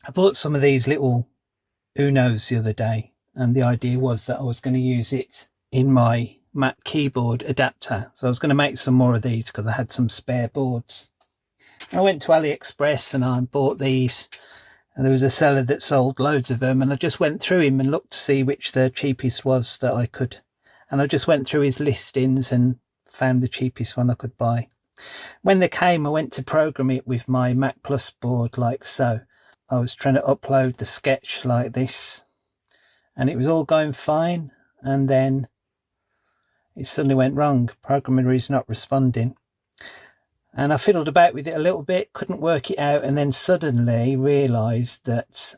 I bought some of these little Unos the other day, and the idea was that I was going to use it in my Mac keyboard adapter. So I was going to make some more of these because I had some spare boards. I went to AliExpress and I bought these, and there was a seller that sold loads of them, and I just went through him and looked to see which the cheapest was that I could. And I just went through his listings and found the cheapest one I could buy. When they came, I went to program it with my Mac Plus board like so. I was trying to upload the sketch like this, and it was all going fine, and then it suddenly went wrong. Programmer is not responding. And I fiddled about with it a little bit, couldn't work it out, and then suddenly realised that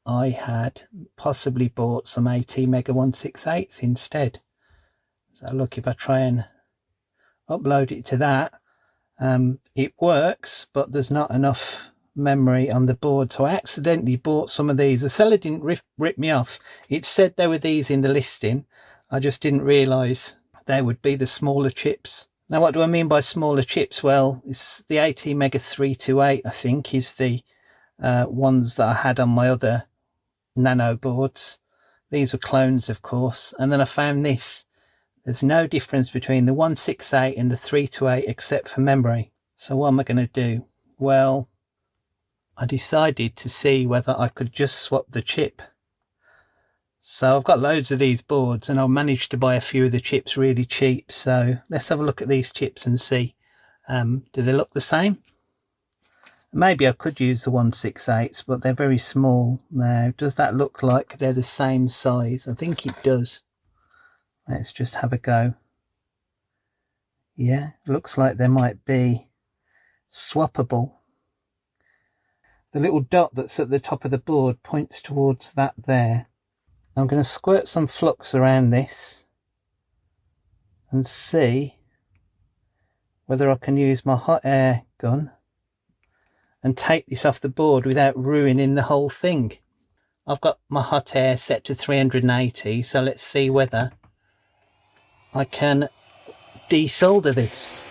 I had possibly bought some ATMEGA168s instead. So look, if I try and upload it to that, it works, but there's not enough memory on the board. So I accidentally bought some of these. The seller didn't rip me off. It said there were these in the listing. I just didn't realise they would be the smaller chips. Now, what do I mean by smaller chips? Well, it's the ATMEGA328, I think, is the ones that I had on my other nano boards. These are clones, of course. And then I found this. There's no difference between the 168 and the 328 except for memory. So what am I going to do? Well, I decided to see whether I could just swap the chip. So I've got loads of these boards, and I've managed to buy a few of the chips really cheap. So let's have a look at these chips and see, do they look the same? Maybe I could use the 168s, but they're very small. Now, does that look like they're the same size? I think it does. Let's just have a go. Yeah, looks like they might be swappable. The little dot that's at the top of the board points towards that there. I'm going to squirt some flux around this and see whether I can use my hot air gun and take this off the board without ruining the whole thing. I've got my hot air set to 380, so let's see whether I can desolder this.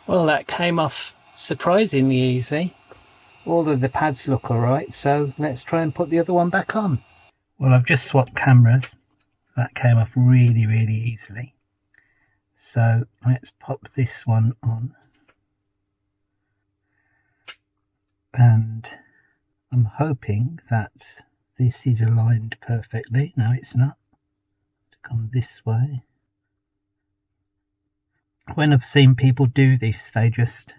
Well, that came off surprisingly easy. All of the pads look alright, so let's try and put the other one back on. Well, I've just swapped cameras. That came off really, really easily. So let's pop this one on. And I'm hoping that this is aligned perfectly. No, it's not. To come this way. When I've seen people do this, they just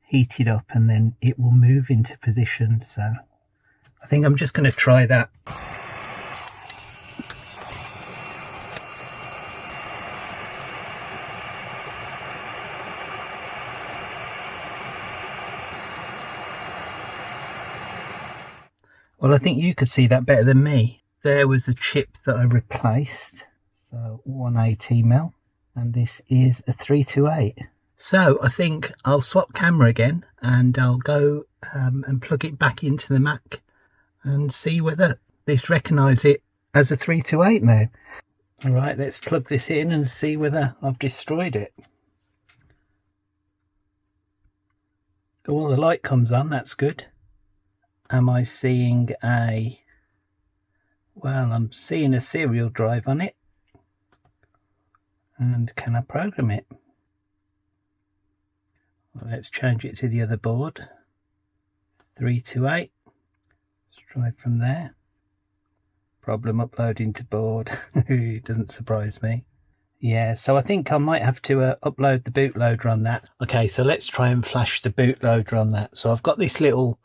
heat it up and then it will move into position. So I think I'm just going to try that. Well, I think you could see that better than me. There was the chip that I replaced. So 180 mil, and this is a 328. So I think I'll swap camera again, and I'll go and plug it back into the Mac and see whether this recognises it as a 328 now. All right, let's plug this in and see whether I've destroyed it. Oh, well, the light comes on, that's good. Am I seeing a... Well, I'm seeing a serial drive on it. And can I program it? Well, let's change it to the other board. 328. Let's try from there. Problem uploading to board. It doesn't surprise me. Yeah, so I think I might have to upload the bootloader on that. Okay, so let's try and flash the bootloader on that. So I've got this little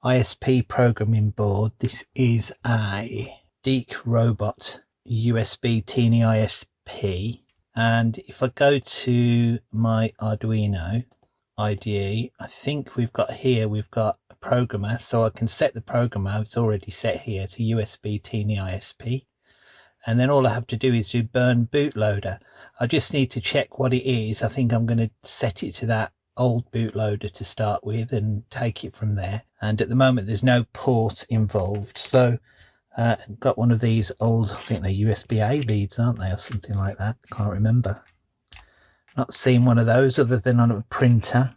ISP programming board. This is a Deek Robot USB Teeny ISP, and if I go to my Arduino IDE, I think we've got a programmer, so I can set the programmer. It's already set here to USB Teeny ISP, and then all I have to do is do burn bootloader. I just need to check what it is. I think I'm going to set it to that old bootloader to start with and take it from there. And at the moment there's no port involved, so got one of these old, I think they're USB-A leads, aren't they, or something like that, can't remember. not seen one of those other than on a printer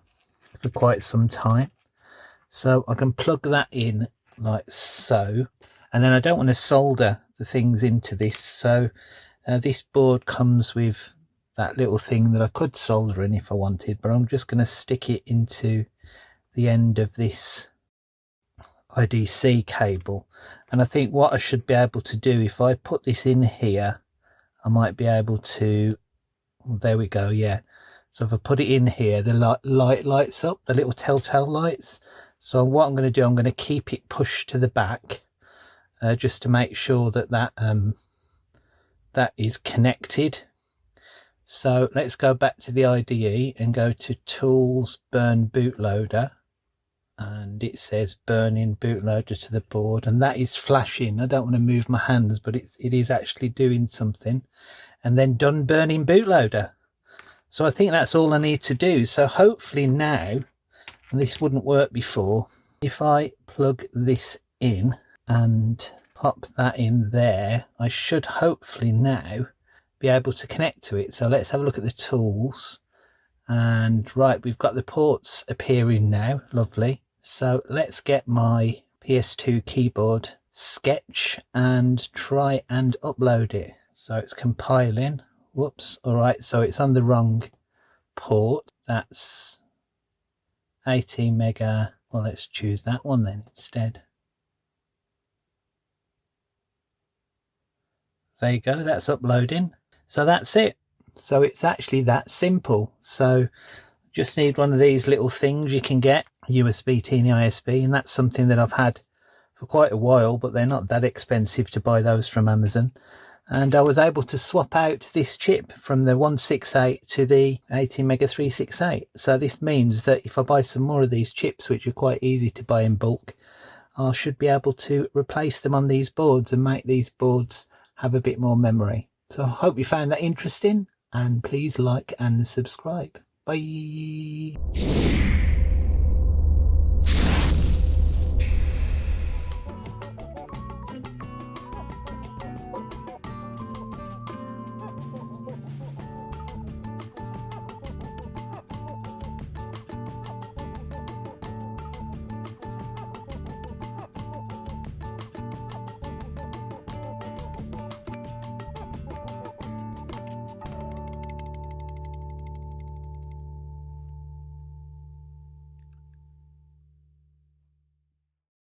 for quite some time. So I can plug that in like so, and then I don't want to solder the things into this, so this board comes with that little thing that I could solder in if I wanted, but I'm just going to stick it into the end of this IDC cable. And I think what I should be able to do, if I put this in here, I might be able to, well, there we go, yeah. So if I put it in here, the light lights up, the little telltale lights. So what I'm going to do, I'm going to keep it pushed to the back, just to make sure that that is connected. So let's go back to the IDE and go to Tools, Burn Bootloader. And it says burning bootloader to the board, and that is flashing. I don't want to move my hands, but it is actually doing something. And then done burning bootloader. So I think that's all I need to do. So hopefully now, and this wouldn't work before, if I plug this in and pop that in there, I should hopefully now be able to connect to it. So let's have a look at the tools. And right, we've got the ports appearing now. Lovely. So let's get my PS2 keyboard sketch and try and upload it. So it's compiling. Whoops. All right, so it's on the wrong port. That's ATMEGA. Well, let's choose that one then instead. There you go, that's uploading. So that's it. So it's actually that simple. So just need one of these little things you can get, USB to ISB, and that's something that I've had for quite a while, but they're not that expensive to buy those from Amazon. And I was able to swap out this chip from the 168 to the ATMEGA328. So this means that if I buy some more of these chips, which are quite easy to buy in bulk, I should be able to replace them on these boards and make these boards have a bit more memory. So I hope you found that interesting, and please like and subscribe. Bye.